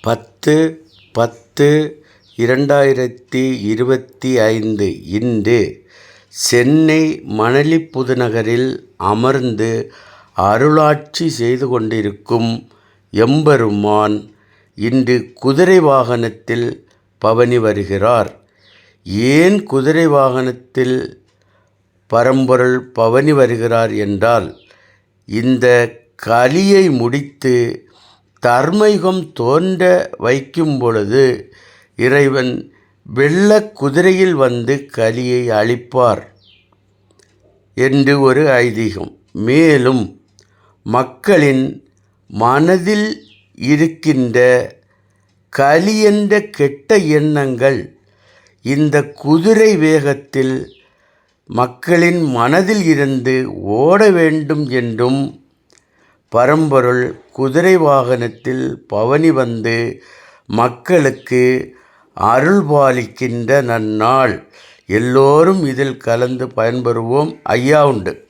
10/10/2025 இன்று சென்னை மணலிப்புதுநகரில் அமர்ந்து அருளாட்சி செய்து கொண்டிருக்கும் எம்பெருமான் இன்று குதிரை வாகனத்தில் பவனி வருகிறார். ஏன் குதிரை வாகனத்தில் பரம்பொருள் பவனி வருகிறார் என்றால், இந்த கலியை முடித்து தர்மயுகம் தோன்ற வைக்கும் பொழுது இறைவன் வெள்ளக் குதிரையில் வந்து கலியை அழிப்பார் என்று ஒரு ஐதீகம். மேலும் மக்களின் மனதில் இருக்கின்ற கலி என்ற கெட்ட எண்ணங்கள் இந்த குதிரை வேகத்தில் மக்களின் மனதில் இருந்து ஓட வேண்டும் என்றும் பரம்பொருள் குதிரை வாகனத்தில் பவனி வந்து மக்களுக்கு அருள்பாலிக்கின்ற நன்னாள். எல்லோரும் இதில் கலந்து பயன்பெறுவோம். ஐயா உண்டு.